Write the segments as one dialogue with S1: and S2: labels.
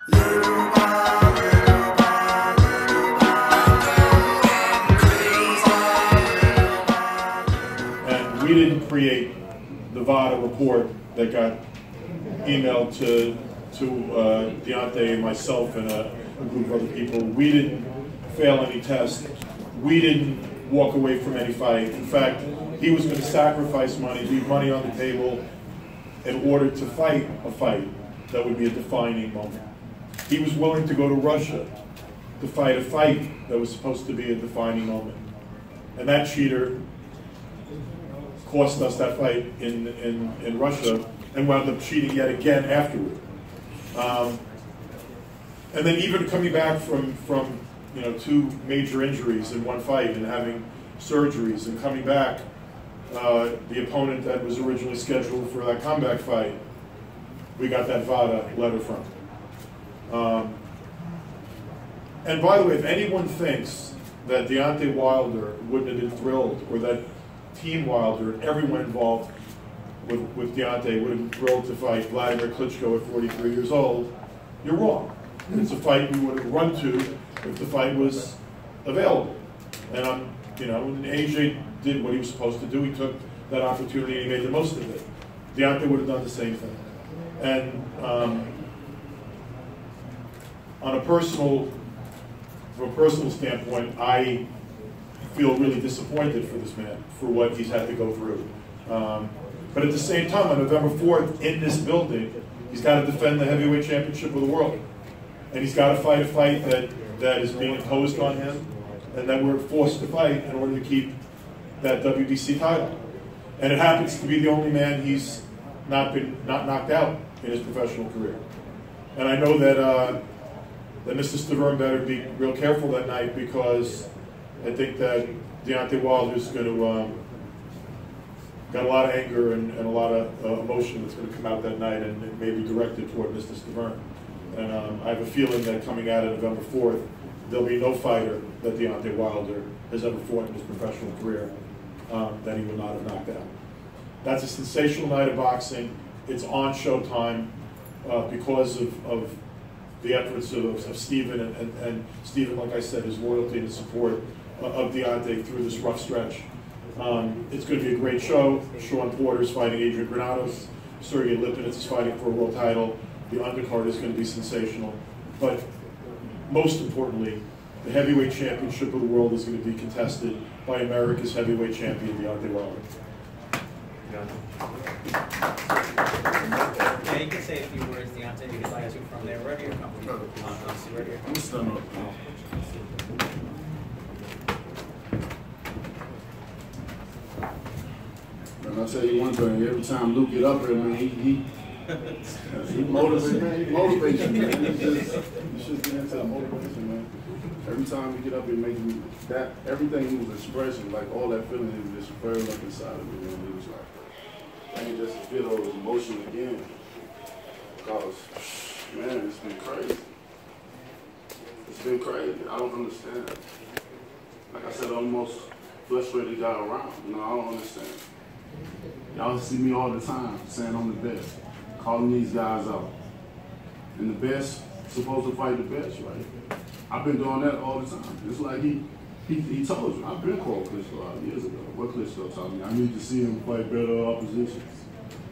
S1: And we didn't create the VADA report that got emailed to Deontay and myself and a group of other people. We didn't fail any tests. We didn't walk away from any fight. In fact, he was going to sacrifice money, leave money on the table in order to fight a fight that would be a defining moment. He was willing to go to Russia to fight a fight that was supposed to be a defining moment. And that cheater cost us that fight in Russia and wound up cheating yet again afterward. And then even coming back from two major injuries in one fight and having surgeries and coming back, the opponent that was originally scheduled for that comeback fight, we got that VADA letter from. And by the way, if anyone thinks that Deontay Wilder wouldn't have been thrilled, or that Team Wilder, everyone involved with Deontay would have been thrilled to fight Vladimir Klitschko at 43 years old, you're wrong. It's a fight we would have run to if the fight was available. And when AJ did what he was supposed to do, he took that opportunity and he made the most of it. Deontay would have done the same thing. And from a personal standpoint, I feel really disappointed for this man, for what he's had to go through. But at the same time, on November 4th, in this building, he's got to defend the heavyweight championship of the world. And he's got to fight a fight that is being imposed on him and that we're forced to fight in order to keep that WBC title. And it happens to be the only man he's not knocked out in his professional career. And I know that Mr. Stiverne better be real careful that night, because I think that Deontay Wilder's going to got a lot of anger and a lot of emotion that's going to come out that night, and it may be directed toward Mr. Stiverne. And I have a feeling that coming out of November 4th, there'll be no fighter that Deontay Wilder has ever fought in his professional career that he would not have knocked out. That's a sensational night of boxing. It's on Showtime because of the efforts of Stiverne and Stiverne, like I said, his loyalty and his support of Deontay through this rough stretch. It's going to be a great show. Sean Porter's fighting Adrian Granados. Sergey Lipinets is fighting for a world title. The undercard is going to be sensational. But most importantly, the heavyweight championship of the world is going to be contested by America's heavyweight champion, Deontay Wilder.
S2: Yeah, you can say a few words, Deontay, because I got you from there. Wherever you're coming from.
S3: I'm stunned up. And I'll tell you one thing, every time Luke get up here, man, he motivates, man. He motivates you, man. You should get into the motivation, man. Every time he get up here, makes me, that, everything he was expressing, like all that feeling, he was just furling up inside of me, man. It was like, I ain't just feel all his emotion again. Because, man, it's been crazy. It's been crazy. I don't understand. Like I said, I'm the most frustrated guy around. You know, I don't understand. Y'all see me all the time saying I'm the best, calling these guys out. And the best supposed to fight the best, right? I've been doing that all the time. It's like he told you. I've been called Klitschko years ago. What Klitschko told me, I need to see him fight better oppositions.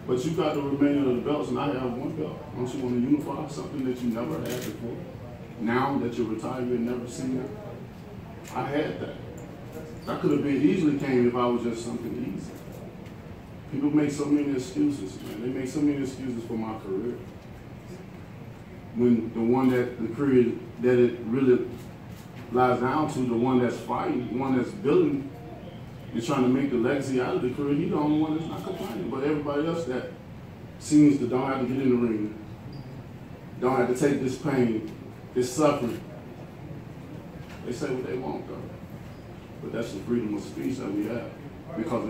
S3: But you got the remainder of the belts, and I have one belt. Don't you want to unify something that you never had before? Now that you're retired, you've never seen that. I had that. That could have been easily came if I was just something easy. People make so many excuses, man. They make so many excuses for my career. When the one that the career that it really lies down to, the one that's fighting, the one that's building, and trying to make the legacy out of the career, he's the only one that's not complaining. But everybody else that seems to don't have to get in the ring, don't have to take this pain, this suffering, they say what they want, though. But that's the freedom of speech that we have. Because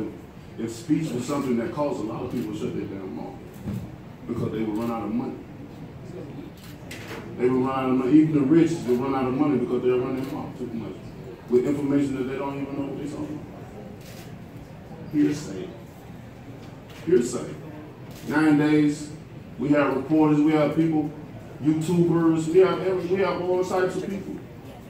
S3: if speech was something that caused a lot of people to shut their damn mouth, because they would run out of money. They would run out of money. Even the rich would run out of money because they're running their mouth too much with information that they don't even know what they're talking about. Hearsay. Hearsay. Nowadays, we have reporters, we have people YouTubers, we have all types of people.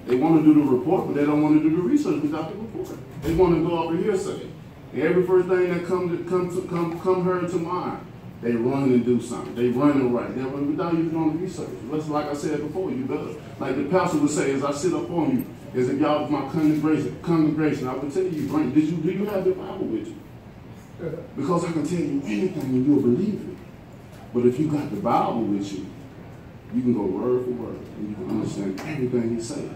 S3: They want to do the report, but they don't want to do the research without the report. They want to go off of hearsay. And every first thing that come her to mind, they run and do something. They run and write. They run without even doing the research. Just like I said before, you better. Like the pastor would say, as I sit up on you, as if y'all was my congregation, I would tell you, do you have the Bible with you? Because I can tell you anything and you'll believe it. But if you got the Bible with you, you can go word for word and you can understand everything he's saying.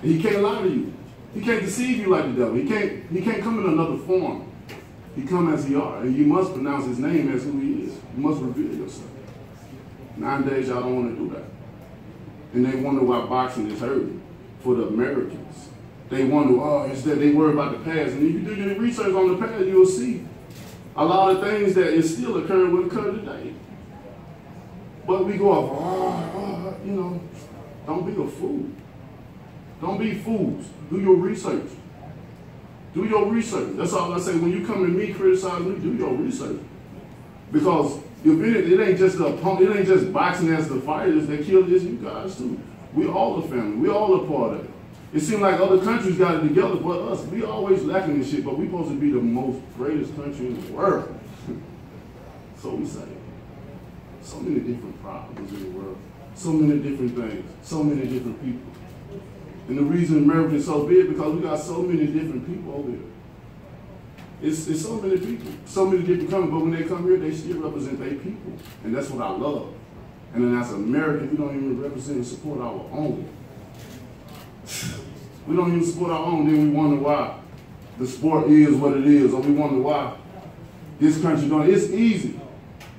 S3: And he can't lie to you. He can't deceive you like the devil. He can't come in another form. He come as he are. And you must pronounce his name as who he is. You must reveal yourself. Nowadays, y'all don't want to do that. And they wonder why boxing is hurting for the Americans. They wonder, oh, it's that they worry about the past. And if you do your research on the past, you'll see a lot of things that is still occurring will occur today. But we go off, you know, don't be a fool. Don't be fools. Do your research. Do your research. That's all I say. When you come to me, criticize me, do your research. Because if it ain't just the opponent, it ain't just boxing as the fighters that kill this, you guys too. We all a family. We all a part of it. It seems like other countries got it together, but us, we always lacking this shit, but we supposed to be the most greatest country in the world. So we say. So many different problems in the world. So many different things. So many different people. And the reason America is so big because we got so many different people over here. It's so many people, so many different countries, but when they come here, they still represent their people. And that's what I love. And then as Americans, we don't even represent and support our own. We don't even support our own, then we wonder why the sport is what it is, or we wonder why this country don't. It's easy.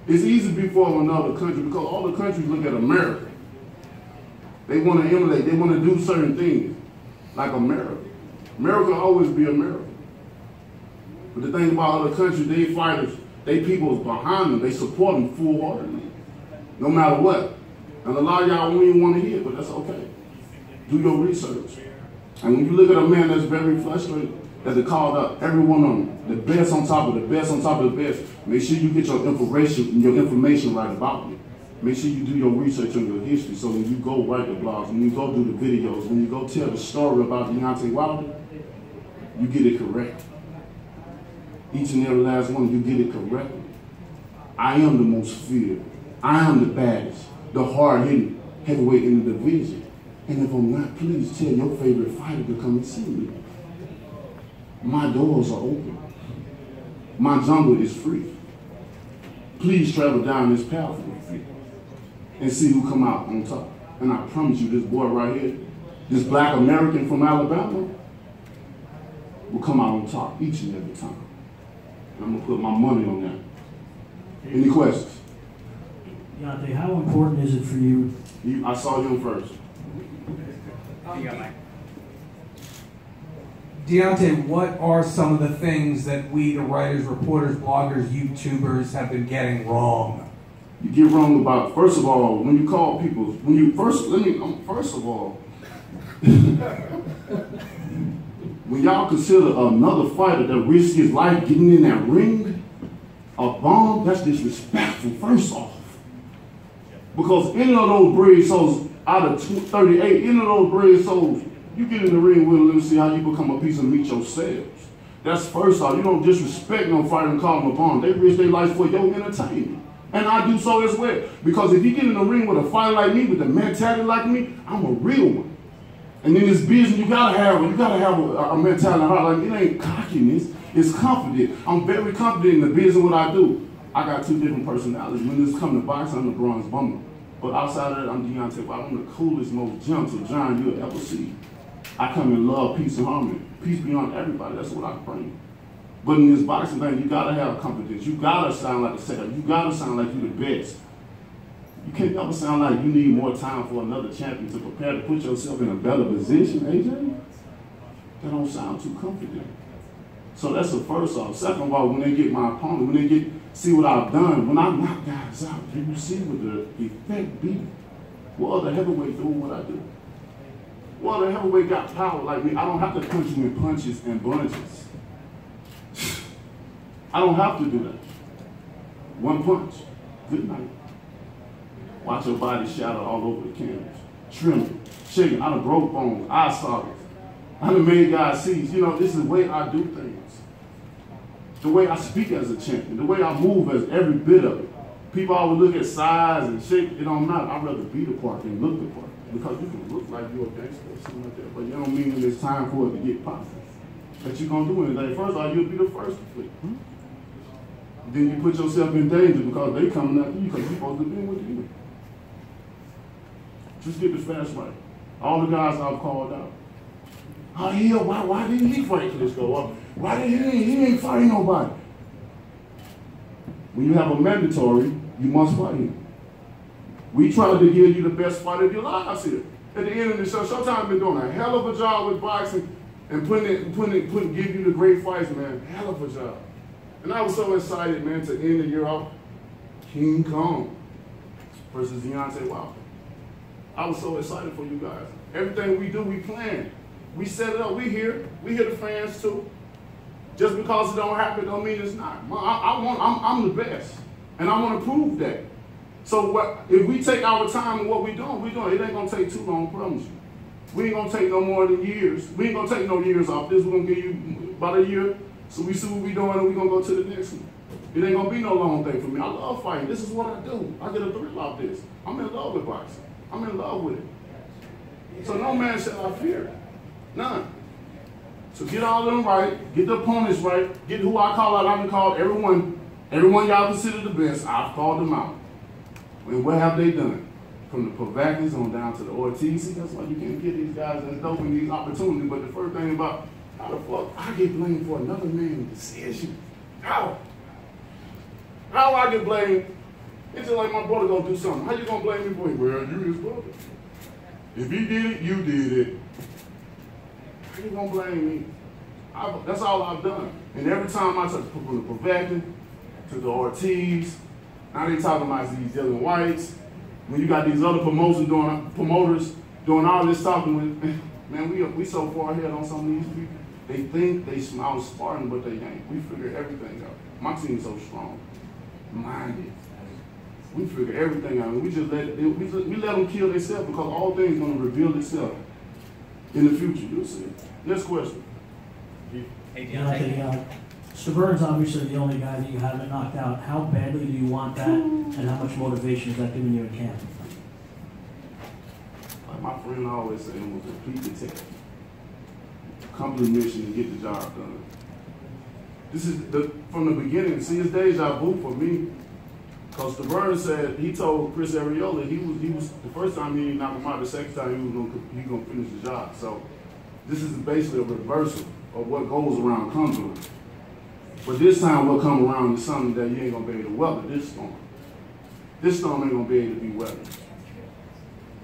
S3: It's easy to be for another country because all the countries look at America. They want to emulate, they want to do certain things like America. America will always be America. But the thing about other countries, they fighters, they people is behind them, they support them full-heartedly, no matter what. And a lot of y'all won't even want to hear it, but that's okay. Do your research. And when you look at a man that's very frustrated, that they called up everyone on the best on top of the best on top of the best, make sure you get your information right about me. Make sure you do your research on your history so when you go write the blogs, when you go do the videos, when you go tell the story about Deontay Wilder, you get it correct. Each and every last one, you get it correctly. I am the most feared. I am the baddest, the hard-hitting heavyweight in the division. And if I'm not, please tell your favorite fighter to come and see me. My doors are open. My jungle is free. Please travel down this path with me and see who come out on top. And I promise you, this boy right here, this black American from Alabama, will come out on top each and every time. And I'm gonna put my money on that. Any questions?
S4: Deontay, how important is it for you?
S3: I saw him first.
S2: You got Mike.
S5: Deontay, what are some of the things that we, the writers, reporters, bloggers, YouTubers, have been getting wrong?
S3: You get wrong about, first of all, when you call people, when you first, first of all, when y'all consider another fighter that risks his life getting in that ring, a bomb, that's disrespectful, first off. Because any of those brave souls, out of 38, any of those brave souls, you get in the ring with them and see how you become a piece of meat yourselves. That's first off. You don't disrespect no fighter and call them a bomb. They risk their life for your entertainment. And I do so as well. Because if you get in the ring with a fighter like me, with a mentality like me, I'm a real one. And in this business, you gotta have a mentality heart. Like, it ain't cockiness, it's confident. I'm very confident in the business what I do. I got two different personalities. When this comes to boxing, I'm the bronze bomber. But outside of that, I'm Deontay. I'm the coolest, most gentle giant you'll ever see. I come in love, peace, and harmony. Peace beyond everybody. That's what I bring. But in this boxing thing, you gotta have confidence. You gotta sound like a setup. You gotta sound like you the best. You can't ever sound like you need more time for another champion to prepare to put yourself in a better position, AJ. That don't sound too confident. So that's the first off. Second of all, when they get my opponent, when they see what I've done, when I knock guys out, then you see what the effect be. What other heavyweight doing what I do? What other heavyweight got power like me? I don't have to punch you in punches and bunches. I don't have to do that. One punch, good night. Watch your body shatter all over the canvas. Trembling, shaking. I done broke bones, eye sockets. I done made guys see, you know, this is the way I do things. The way I speak as a champion, the way I move as every bit of it. People always look at size and shape, it don't matter. I'd rather be the part than look the part. Because you can look like you're a gangster or something like that, but you don't mean when it's time for it to get popped. That you're gonna do anything. First of all, you'll be the first to flee. Then you put yourself in danger because they coming after you because you're supposed to be with you. Just get the facts right. All the guys I've called out. Oh yeah, why didn't he fight? Let's go up. Why didn't he ain't fighting nobody? When you have a mandatory, you must fight him. We tried to give you the best fight of your lives here. At the end of the show, Showtime been doing a hell of a job with boxing and give you the great fights, man. Hell of a job. And I was so excited, man, to end the year off King Kong versus Deontay Wilder. I was so excited for you guys. Everything we do, we plan. We set it up. We here the fans too. Just because it don't happen don't mean it's not. I'm the best, and I want to prove that. So if we take our time and what we doing, it ain't gonna take too long, I promise you. We ain't gonna take no more than years. We ain't gonna take no years off this. We're gonna give you about a year, so we see what we doing, and we gonna go to the next one. It ain't gonna be no long thing for me. I love fighting. This is what I do. I get a thrill off this. I'm in love with boxing. I'm in love with it. So no man shall I fear. None. So get all of them right, get the opponents right, get who I call out. I've been called everyone y'all consider the best, I've called them out. And what have they done? From the Pavakis on down to the Ortiz. That's why you can't get these guys that's dope in these opportunities. But the first thing about how the fuck I get blamed for another man's decision. How? How I get blamed? It's just like my brother gonna do something. How you gonna blame me for it? Well, you his brother. If he did it, you did it. How you gonna blame me? That's all I've done. And every time I took from the Pavaki to the Ortiz, now they talking about these Dylan Whites. When you got these other promoters doing all this talking with, man, we so far ahead on some of these people. They think they smile Spartan, but they ain't. We figure everything out. My team's so strong, minded. We figure everything out. And we just let them kill themselves because all things gonna reveal itself in the future. You'll see. Next question.
S2: Hey, Deontay.
S4: Stiverne's obviously the only guy that you haven't knocked out. How badly do you want that, and how much motivation is that giving you in camp?
S3: Like my friend always said, it was complete the test. Come to the mission and get the job done. This is from the beginning. See, it's deja vu for me. Because Stiverne said, he told Chris Arreola he was the first time he knocked him out, the second time he was gonna finish the job. So this is basically a reversal of what goes around comes around. But this time what come around is something that you ain't gonna be able to weather this storm. This storm ain't gonna be able to be weathered.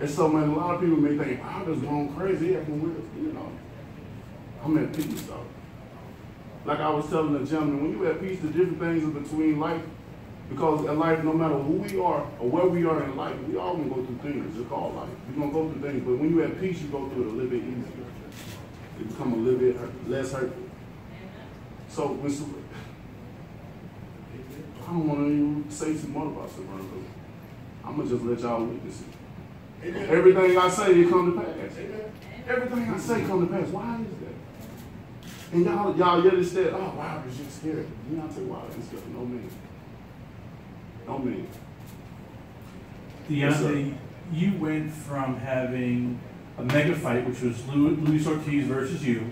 S3: And so, man, a lot of people may think, I'm just going crazy, acting weird, you know. I'm at peace, though. Like I was telling the gentleman, when you're at peace, the different things in between life, because in life, no matter who we are or where we are in life, we all gonna go through things. It's called life. You're gonna go through things, but when you're at peace, you go through it a little bit easier. It become a little bit less hurtful. So when I don't want to even say too much about Stiverne, I'm gonna just let y'all witness it. Amen. Everything I say, it come to pass. Amen. Everything I say come to pass. Why is that? And y'all yet instead, oh wow, you're just scared. You know, I tell you why I'm scared. No man. No man.
S6: Deontay, you went from having a mega fight, which was Luis Ortiz versus you,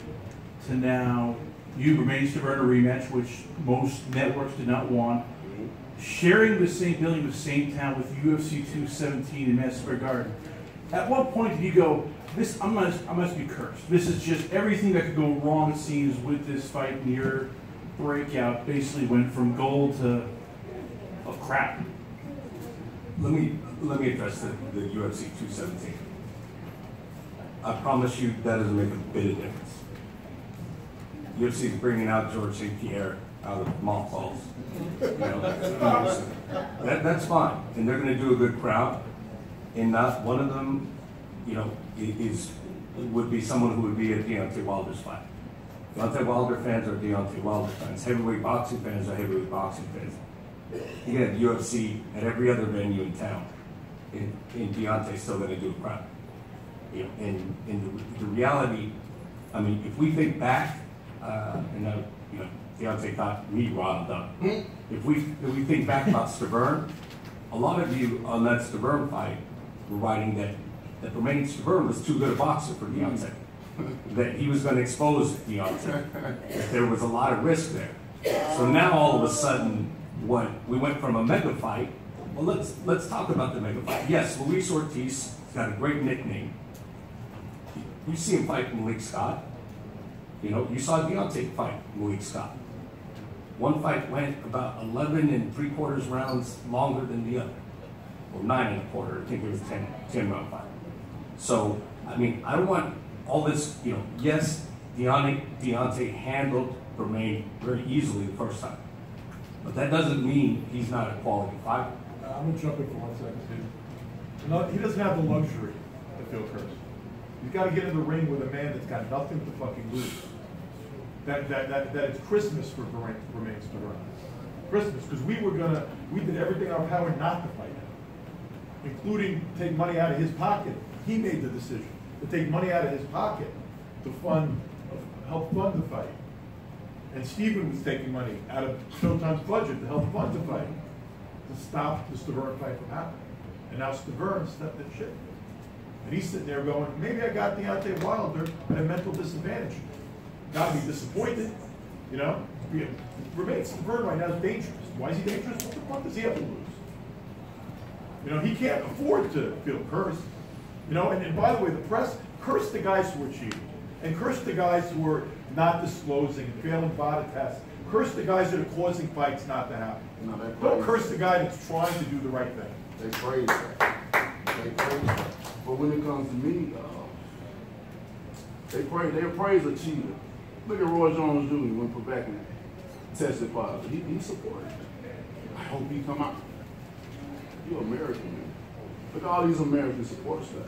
S6: to now you remain Stiverne rematch, which most networks did not want. Sharing the same building, the same town with UFC 217 in Madison Square Garden. At what point did you go, I must be cursed. This is just everything that could go wrong, it seems, with this fight, and your breakout basically went from gold to crap.
S7: Let me address the UFC 217. I promise you that doesn't make a bit of difference. UFC is bringing out George St. Pierre out of mothballs. You know, that's fine, and they're going to do a good crowd. And not one of them, you know, would be someone who would be at Deontay Wilder's fight. Deontay Wilder fans are Deontay Wilder fans. Heavyweight boxing fans are heavyweight boxing fans. You get UFC at every other venue in town. and Deontay's still going to do a crap. You know, and the reality, I mean, if we think back, you know, Deontay got me riled up. If we think back about Stiverne, a lot of you on that Stiverne fight were writing that Romain Stiverne was too good a boxer for Deontay. That he was going to expose Deontay. That there was a lot of risk there. So now all of a sudden, we went from a mega fight. Well, let's talk about the mega fight. Yes, Luis Ortiz got a great nickname. You see him fight Malik Scott. You know, you saw Deontay fight Malik Scott. One fight went about 11 3/4 rounds longer than the other. Or 9 1/4, I think it was 10 round fight. So, I mean, I don't want all this, you know, yes, Deontay handled Romain very easily the first time. But that doesn't mean he's not a quality fighter.
S1: I'm going to jump in for 1 second, dude. No, he doesn't have the luxury of Phil Curtis. You've got to get in the ring with a man that's got nothing to fucking lose. That it's Christmas for Romain Stiverne. Christmas, because we did everything in our power not to fight him, including take money out of his pocket. He made the decision to take money out of his pocket to help fund the fight. And Stiverne was taking money out of Showtime's budget to help fund the fight, to stop the Stiverne fight from happening. And now Stiverne stepped in shit. And he's sitting there going, maybe I got Deontay Wilder at a mental disadvantage. Gotta be disappointed, you know? Romain Stiverne right now is dangerous. Why is he dangerous? What the fuck does he have to lose? You know, he can't afford to feel cursed. You know, and by the way, the press cursed the guys who were cheating, and cursed the guys who were not disclosing and failing VADA tests. Curse the guys that are causing fights not to happen.
S3: No,
S1: don't curse the guy that's trying to do the right thing.
S3: They praise that. They praise that. But when it comes to me, they praise a cheater. Look at Roy Jones Jr. when Pavackin tested positive. He supported it. I hope he come out. You're American, man. Look at all these American support stuff.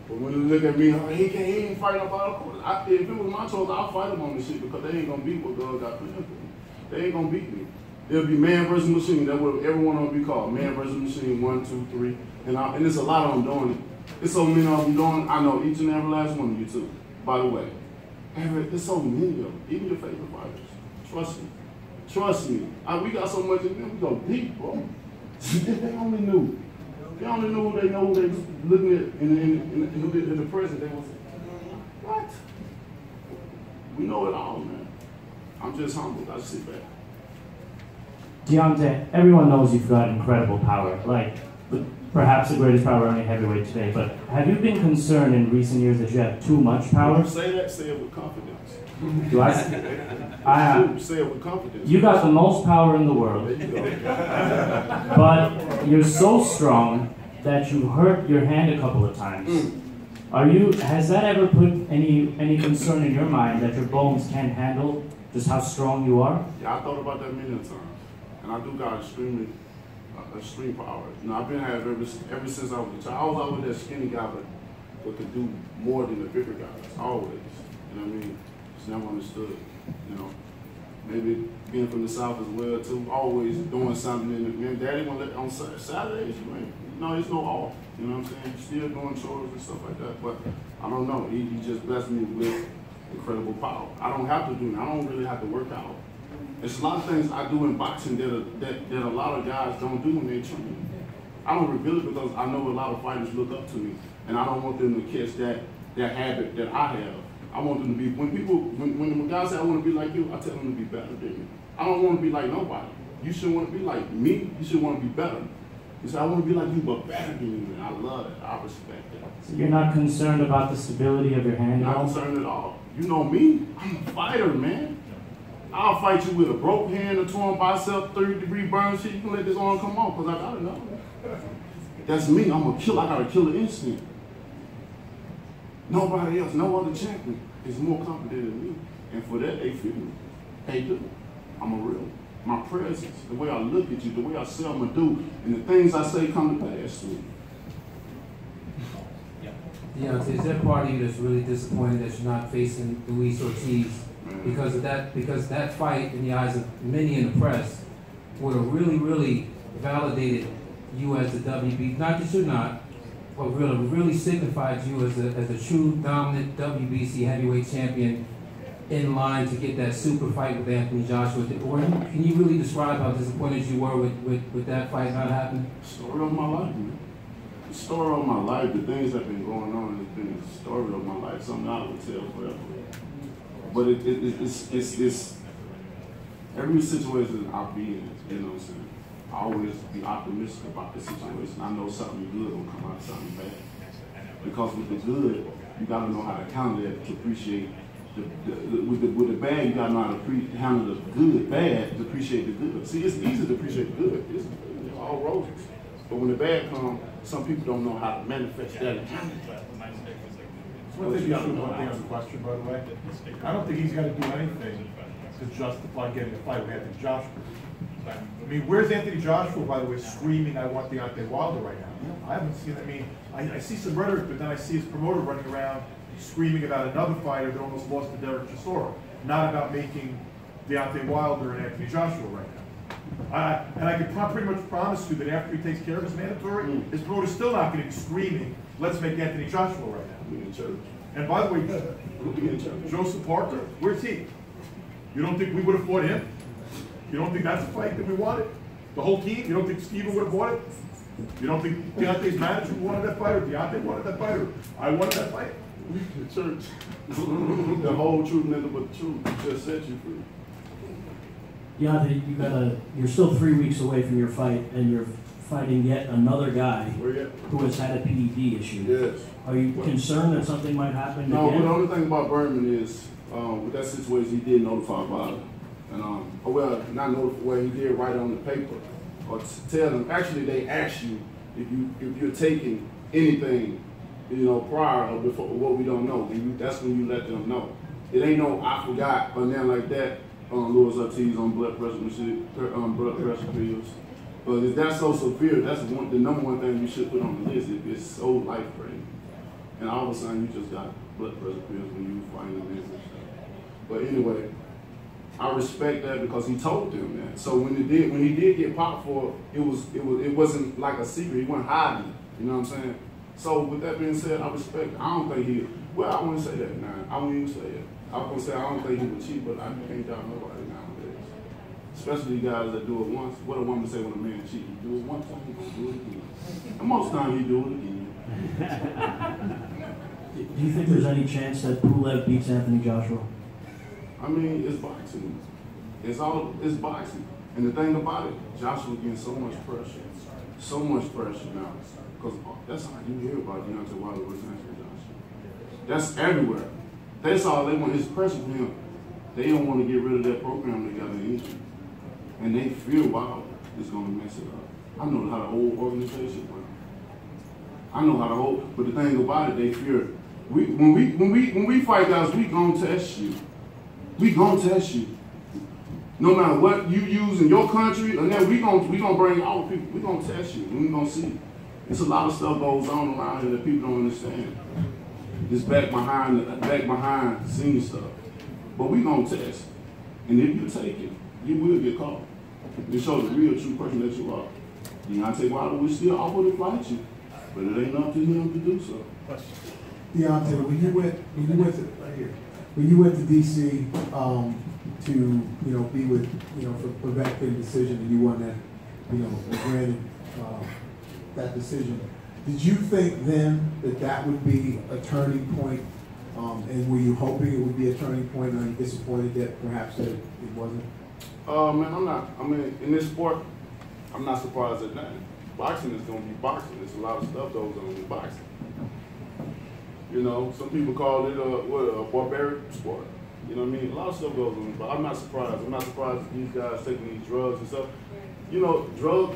S3: But when they look at me, he ain't fighting about it. If it was my choice, I'll fight him on this shit because they ain't gonna beat what God got planned for me. They ain't gonna beat me. It'll be man versus machine. That's what everyone will be called. Man versus machine, 1, 2, 3. And it's a lot of them doing it. It's so many of them doing it. I know each and every last one of you too, by the way. There's so many of them, even your favorite fighters. Trust me. Trust me. We got so much in them, we go deep, bro. They only knew. They only knew who they know they was looking at in the present. They was, what? We know it all, man. I'm just humbled. I sit back.
S4: Deontay, everyone knows you've got incredible power, like perhaps the greatest power on your heavyweight today, but have you been concerned in recent years that you have too much power?
S3: When you say that, say it with confidence.
S4: Do I?
S3: Say it with confidence.
S4: You got the most power in the world,
S3: There you go.
S4: but you're so strong that you hurt your hand a couple of times. Has that ever put any concern in your mind that your bones can't handle just how strong you are?
S3: Yeah, I thought about that many times. And I do got extreme power. You know, I've been having ever since I was a child. I was always that skinny guy, but could do more than the bigger guys, always. You know what I mean? Just never understood, you know. Maybe being from the South as well, too, always doing something. And Daddy won't let on Saturdays, man. No, it's no off. You know what I'm saying? Still doing chores and stuff like that. But I don't know. He just blessed me with incredible power. I don't have to do it. I don't really have to work out. There's a lot of things I do in boxing that a lot of guys don't do when they train. I don't reveal it because I know a lot of fighters look up to me, and I don't want them to catch that habit that I have. I want them to be, when guys say I want to be like you, I tell them to be better than you. I don't want to be like nobody. You should want to be like me. You should want to be better. You say I want to be like you, but better than you, and I love it. I respect that.
S4: So you're not concerned about the stability of your hand at all?
S3: Not concerned at all. You know me. I'm a fighter, man. I'll fight you with a broke hand, a torn bicep, 30-degree burn shit. You can let this arm come off, because I gotta know. That's me. I'm a killer. I got a killer instinct. Nobody else, no other champion is more confident than me. And for that, they feel me. They do. I'm a real. My presence, the way I look at you, the way I say I'm gonna do, and the things I say come to pass too.
S5: Deontay, is there part of you that's really disappointed that you're not facing Luis Ortiz? Because that fight, in the eyes of many in the press, would have really, really validated you as the WB, not that you're not, but really signified you as a true dominant WBC heavyweight champion in line to get that super fight with Anthony Joshua? Can you really describe how disappointed you were with that fight not happening?
S3: Story of my life, man. The story of my life, the things that have been going on, has been the story of my life, something I would tell forever. But it's every situation I be in, you know what I'm saying? I always be optimistic about the situation. I know something good will come out of something bad. Because with the good, you gotta know how to handle that to appreciate with the bad, you gotta know how to handle the good, bad, to appreciate the good. See, it's easy to appreciate the good. It's all roses. But when the bad comes, some people don't know how to manifest that and handle that.
S1: One thing on the question, by the way, I don't think he's got to do anything to justify getting a fight with Anthony Joshua. I mean, where's Anthony Joshua, by the way, screaming, "I want Deontay Wilder" right now? I haven't seen. I mean, I see some rhetoric, but then I see his promoter running around screaming about another fighter that almost lost to Derek Chisora, not about making Deontay Wilder and Anthony Joshua right now. And I can pretty much promise you that after he takes care of his mandatory, his promoter's still not going to be screaming, "Let's make Anthony Joshua right now." And by the way, Joseph Parker, where's he? You don't think we would have fought him? You don't think that's a fight that we wanted? The whole team? You don't think Steven would have fought it? You don't think Deontay's manager wanted that fight, or Deontay wanted that fight, or I wanted that fight?
S3: The church. The whole truth, nothing but the truth. You just set you free.
S8: Deontay, you're still 3 weeks away from your fight, and you're fighting yet another guy who has had a PED issue.
S3: Yes.
S8: Are you concerned that something might happen
S3: No,
S8: again?
S3: but the only thing about Berman is, with that situation, he did notify about it. And, well, not notify, well, he did write it on the paper. Or tell them, actually, they ask you if you're taking anything, you know, prior or before, what we don't know. That's when you let them know. It ain't no, I forgot, or nothing like that. Louis Ortiz on blood pressure pills. But if that's so severe, that's the number one thing you should put on the list. It's so life-threatening. And all of a sudden, you just got blood pressure pills when you find this and stuff. But anyway, I respect that because he told them that. So when he did get popped for it, it wasn't like a secret. He wasn't hiding it. You know what I'm saying? So with that being said, I respect it. I don't think he. Well, I wouldn't say that now. I wouldn't even say it. I was gonna say I don't think he would cheat, but I can't doubt nobody nowadays. Especially guys that do it once. What a woman say when a man cheats? He do it one time, he gonna do it again. And most time he do it again.
S8: Do you think there's any chance that Pulev beats Anthony Joshua?
S3: I mean, it's boxing. It's boxing. And the thing about it, Joshua getting so much pressure. So much pressure now. Because that's how you hear about Deontay Wilder versus Anthony Joshua. That's everywhere. That's all they want is pressure from him. They don't want to get rid of that program they got in Egypt. And they fear Wilder is going to mess it up. I know how the whole organization works. I know how the whole, but the thing about it, they fear. When we fight guys, we gonna test you. We gonna test you. No matter what you use in your country, and then we gonna bring our people. We gonna test you. We gonna see. It's a lot of stuff goes on around here that people don't understand. This back behind the scene stuff. But we gonna test. And if you take it, you will get caught. It shows the real true person that you are. Deontay Wilder will still offer to fight you, but it ain't up to him to do so.
S9: Deontay, when you went to DC to be with for Vector decision, and you won that granted that decision, did you think then that would be a turning point? And were you hoping it would be a turning point? And are you disappointed that perhaps that it wasn't?
S3: Man, I'm not. I mean, in this sport, I'm not surprised at that. Boxing is going to be boxing. There's a lot of stuff goes on in boxing. You know, some people call it a barbaric sport. You know what I mean? A lot of stuff goes on, but I'm not surprised. I'm not surprised that these guys taking these drugs and stuff. You know, drugs,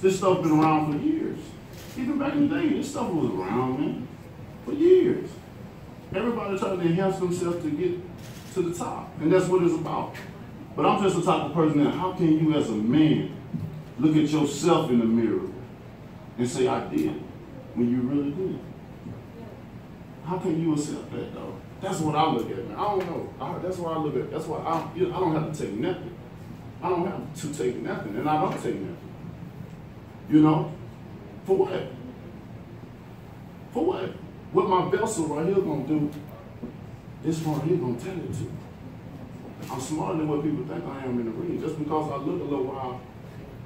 S3: this stuff been around for years. Even back in the day, this stuff was around, man, for years. Everybody trying to enhance themselves to get to the top, and that's what it's about. But I'm just the type of person that, how can you as a man look at yourself in the mirror and say, I did, when you really did? How can you accept that, though? That's what I look at, man. I don't know. That's what I look at. That's why I don't have to take nothing. I don't have to take nothing, and I don't take nothing. You know? For what? For what? What my vessel right here gonna do, this one here gonna tell it to. I'm smarter than what people think I am in the ring. Just because I look a little wild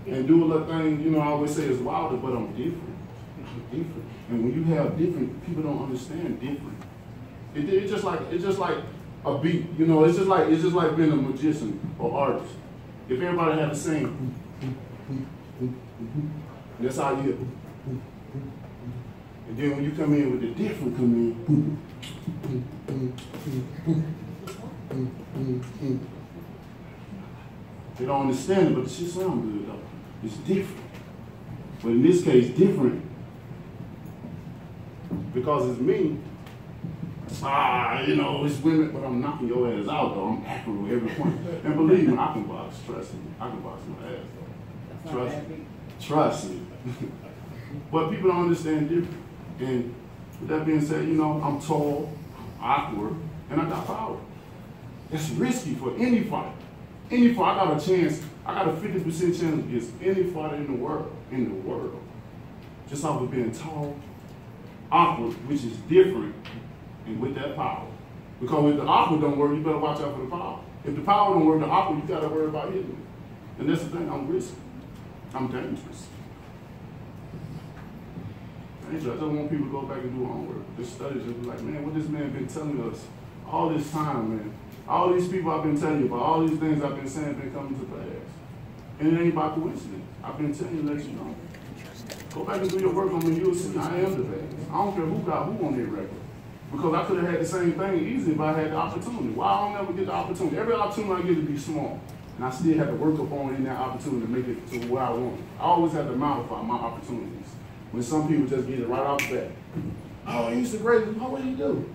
S3: and do a little thing, you know, I always say it's wilder, but I'm different. I'm different. And when you have different, people don't understand different. It's just like a beat, you know. It's just like being a magician or artist. If everybody had the same, that's how you. And then when you come in with the different, they don't understand it, but the shit sounds good though. It's different. But in this case, different because it's me. You know, it's women, but I'm knocking your ass out though. I'm accurate with every point. And believe me, I can box. Trust me, I can box my ass though. Trust me. Trust me. But people don't understand different. And with that being said, you know, I'm tall, awkward, and I got power. It's risky for any fight. Any fight, I got a chance. I got a 50% chance against any fighter in the world. Just off of being tall, awkward, which is different, and with that power. Because if the awkward don't work, you better watch out for the power. If the power don't work, the awkward, you gotta worry about hitting it. And that's the thing, I'm risky. I'm dangerous. I just want people to go back and do homework. The studies just be like, man, what this man been telling us all this time, man. All these people I've been telling you about, all these things I've been saying been coming to pass. And it ain't by coincidence. I've been telling you, let you know. Go back and do your work on me, you'll see I am the best. I don't care who got who on their record. Because I could have had the same thing easy if I had the opportunity. Why I don't never get the opportunity? Every opportunity I get to be small. And I still have to work up on it in that opportunity to make it to where I want it. I always have to modify my opportunities. When some people just get it right off the bat. Oh, he's the greatest. Oh, what did he do?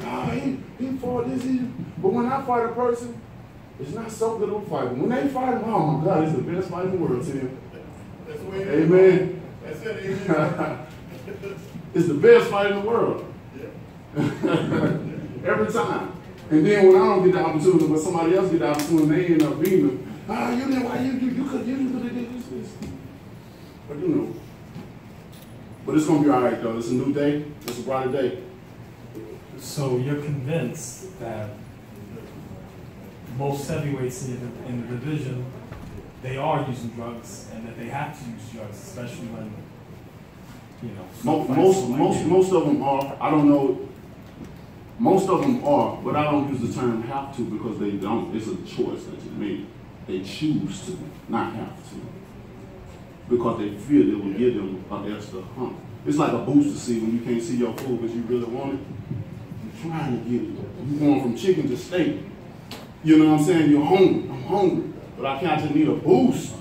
S3: Oh, he fought this, But when I fight a person, it's not so good of a fight. But when they fight him, oh my God, it's the best fight in the world, Tim. Amen.
S1: That's it, amen.
S3: It's the best fight in the world. Yeah. Every time. And then when I don't get the opportunity, but somebody else get the opportunity, they end up beating them. You didn't, why you could have did this. But you know. But it's gonna be all right though. It's a new day. It's a brighter day.
S10: So you're convinced that most heavyweights in the division, they are using drugs, and that they have to use drugs, especially when, you know.
S3: Most of them are. I don't know. Most of them are, but I don't use the term have to because they don't. It's a choice that you make. They choose to, not have to. Because they feel it will give them an extra hump. It's like a booster seed when you can't see your food because you really want it. You're trying to get it. You're going from chicken to steak. You know what I'm saying? You're hungry. I'm hungry. But I kind of need a boost.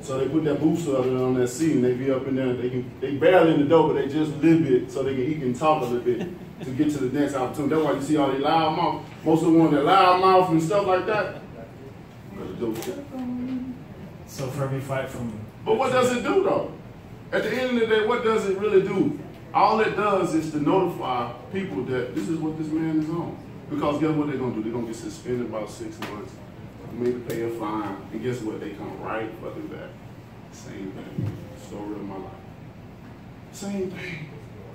S3: So they put that booster up on that seed and they be up in there. They barely in the dough, but they just a little bit so they can eat and talk a little bit to get to the next opportunity. That's why you see all these loud mouth. Most of the ones that loud mouth and stuff like that.
S10: So for every fight from...
S3: But what does it do though? At the end of the day, what does it really do? All it does is to notify people that this is what this man is on. Because guess what they're gonna do? They're gonna get suspended about 6 months, maybe pay a fine, and guess what? They come right fucking back. Same thing. Story of my life. Same thing.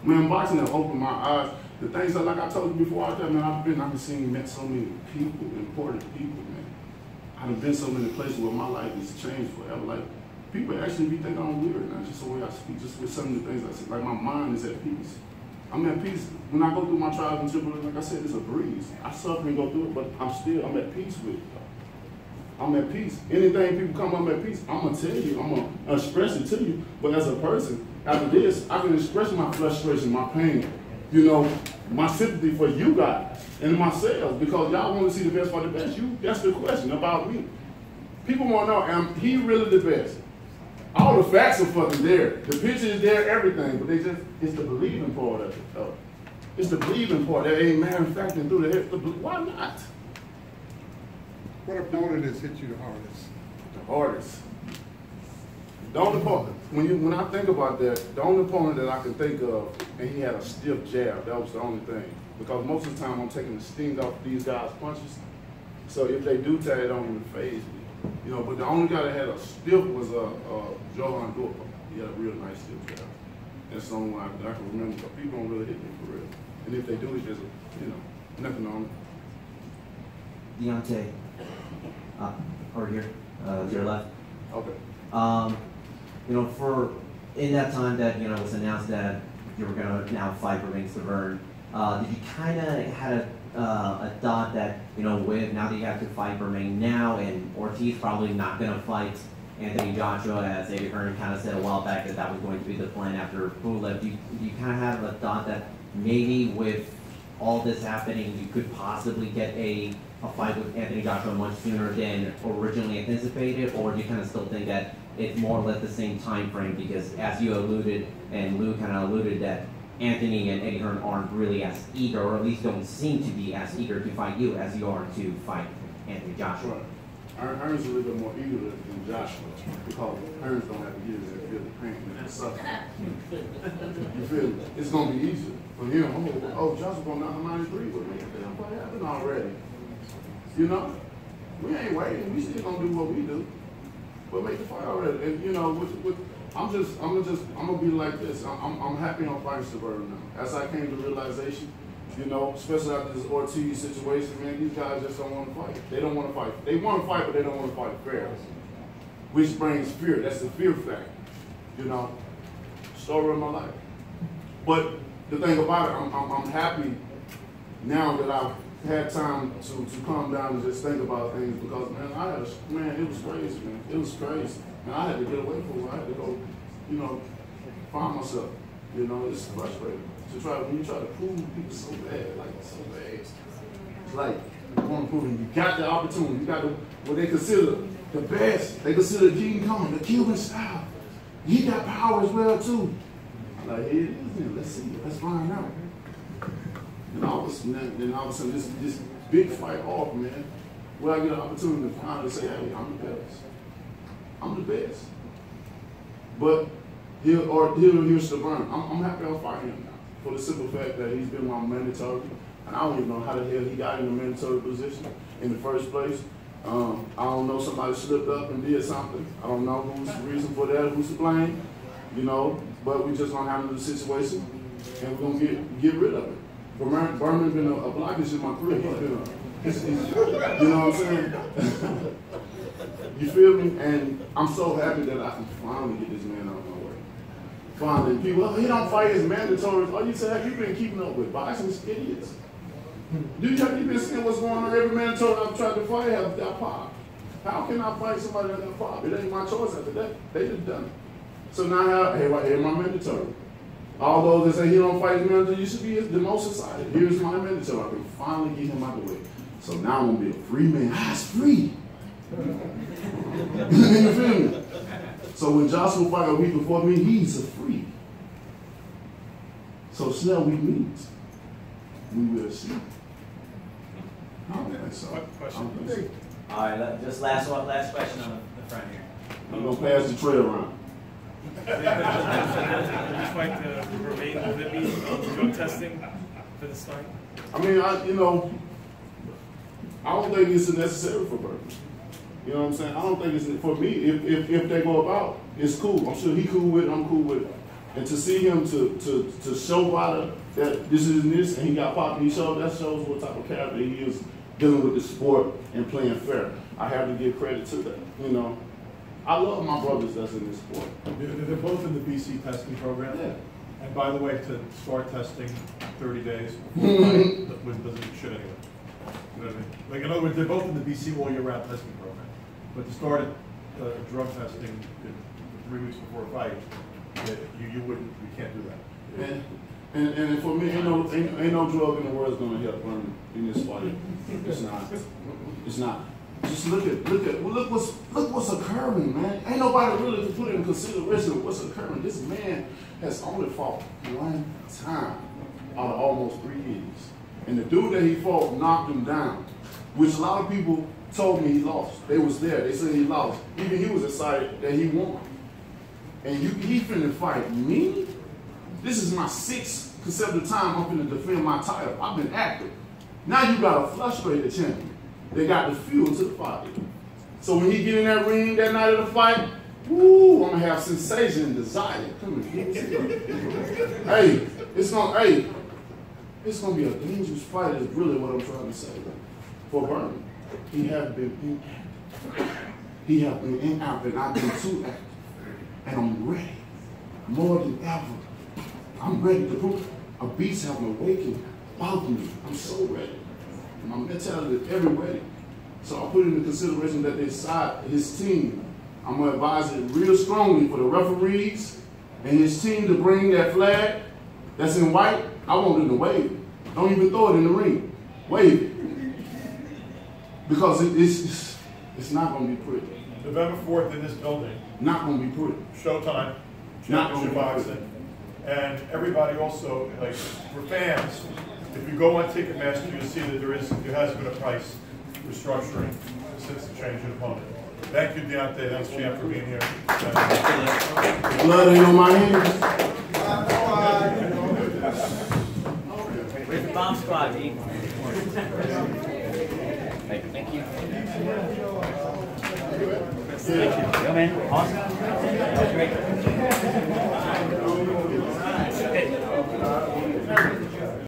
S3: Man, boxing has opened my eyes. The things that, like I told you before, I've met so many people, important people, man. I've been so many places where my life has changed forever. Like, people actually be thinking I'm weird now, just the way I speak, just with some of the things I say. Like, my mind is at peace. I'm at peace. When I go through my trials and tribulations, like I said, it's a breeze. I suffer and go through it, but I'm at peace with it. I'm at peace. Anything people come, I'm at peace. I'm going to tell you, I'm going to express it to you. But as a person, after this, I can express my frustration, my pain, you know, my sympathy for you guys and myself, because y'all want to see the best for the best. That's the question about me. People want to know, am he really the best? All the facts are fucking there. The picture is there, everything, but it's the believing part of it, though. It's the believing part that ain't manufacturing through the head. Why not?
S11: What opponent has hit you the hardest?
S3: The hardest. The only opponent, when I think about that, the only opponent that I can think of, and he had a stiff jab, that was the only thing. Because most of the time I'm taking the sting off these guys' punches. So if they do tag, it don't even faze me. You know, but the only guy that had a stiff was Johan Dorpa. He had a real nice stiff jab. That's the only one I can remember. But people don't really hit me for real. And if they do, it's just, nothing on it.
S12: Deontay, over here, to your left.
S3: Okay.
S12: In that time that, it was announced that you were going to now fight Romain Stiverne, did you kind of had a thought that, with now that you have to fight Romain now and Ortiz probably not going to fight Anthony Joshua, as Eddie Hearn kind of said a while back that was going to be the plan after Pulev, do you kind of have a thought that maybe with all this happening, you could possibly get a fight with Anthony Joshua much sooner than originally anticipated, or do you kind of still think that it's more or less the same time frame? Because as you alluded, and Lou kind of alluded, that Anthony and Eddie Hearn aren't really as eager, or at least don't seem to be as eager to fight you as you are to fight Anthony Joshua.
S3: Right. Hearn's a little bit more eager than Joshua, because Hearns don't have to get in there and feel the pain and the suffering. You feel me? It's gonna be easier for him. Oh, Joshua gonna knock him out in 3 with me. Damn, what happened already? We ain't waiting. We still gonna do what we do, but make the fight already. And I'm gonna be like this. I'm happy on fighting Stiverne now. As I came to realization, especially after this Ortiz situation, man, these guys just don't want to fight. They don't want to fight. They want to fight, but they don't want to fight fair, which brings fear. That's the fear factor. Story of my life. But the thing about it, I'm happy now that I've had time to calm down and just think about things, because man, it was crazy, man. It was crazy. And I had to get away from it. I had to go, find myself. It's frustrating when you try to prove people so bad. It's like you want to prove them. You got the opportunity. You got what they consider the best. They consider King Kong, the Cuban style. He got power as well too. Like, here it is, man. Let's see. Let's find out. And all of a sudden, this big fight off, man, where I get an opportunity to finally say, hey, I'm the best. I'm the best. But here's Stiverne. I'm happy I'm fighting him now, for the simple fact that he's been my mandatory, and I don't even know how the hell he got in the mandatory position in the first place. I don't know, somebody slipped up and did something. I don't know who's the reason for that, who's to blame, but we just gonna handle the situation, and we're gonna get rid of it. Berman's been a blockage in my career. He's been you know what I'm saying? You feel me? And I'm so happy that I can finally get this man out of my way. Finally, people, he don't fight his mandatory. Oh, you say, have you been keeping up with boxing idiots? You been seeing what's going on? Every mandatory I've tried to fight have got popped. How can I fight somebody that got popped? It ain't my choice after that. They just done it. So now, hey, my mandatory. All those that say he don't fight his mandatory, you should be the most excited. Here's my mandatory. I can finally get him out of the way. So now I'm gonna be a free man. It's free. You feel me? So when Joshua fight a week before me, he's a free. So shall we meet? We will see. I don't think so.
S12: All right, just last question on the front here.
S3: I'm gonna pass the tray around.
S13: Just like to remain with me drug testing for this fight?
S3: I don't think it's necessary for Burton. You know what I'm saying? I don't think it's for me. If they go about, it's cool. I'm sure he cool with it. I'm cool with it. And to see him to show Ryder that this is this, and he got popped, that shows what type of character he is dealing with the sport and playing fair. I have to give credit to that. I love my brothers that's in this sport.
S1: They're both in the BC testing program.
S3: Yeah.
S1: And by the way, to start testing 30 days before the fight doesn't do shit anyway. You know what I mean? Like, in other words, they're both in the BC all-year-round testing program. But to start drug testing 3 weeks before a fight, you can't do that.
S3: And for me, ain't no drug in the world is gonna help Berman in this fight. It's not. Just look what's occurring, man. Ain't nobody really to put in consideration of what's occurring. This man has only fought one time out of almost 3 years. And the dude that he fought knocked him down, which a lot of people told me he lost. They was there. They said he lost. Even he was excited that he won. And he finna fight me? This is my 6th consecutive time I'm finna defend my title. I've been active. Now you got a frustrated champion. They got the fuel to the fight. So when he get in that ring that night of the fight, woo, I'm gonna have sensation and desire. Come here. Hey, it's gonna be a dangerous fight is really what I'm trying to say. For Bernie, he have been inactive. He have been inactive, and I've been too active. And I'm ready, more than ever. I'm ready to prove a beast have awakened about me. I'm so ready. My mentality is every ready. So I put into consideration that they side his team. I'm gonna advise it real strongly for the referees and his team to bring that flag that's in white. I want them to wave it. Don't even throw it in the ring. Wave it. Because it's not gonna be pretty.
S1: November 4th in this building.
S3: Not gonna be pretty.
S1: Showtime, championship boxing. And everybody also, like, for fans, if you go on Ticketmaster, you'll see that there has been a price restructuring since the change in opponent. Thank you, Deontay. Thanks, Champ, for being here.
S3: Blood ain't on my hands.
S2: Where's the bomb squad, D? Thank you. Yo, man. Awesome. That was great.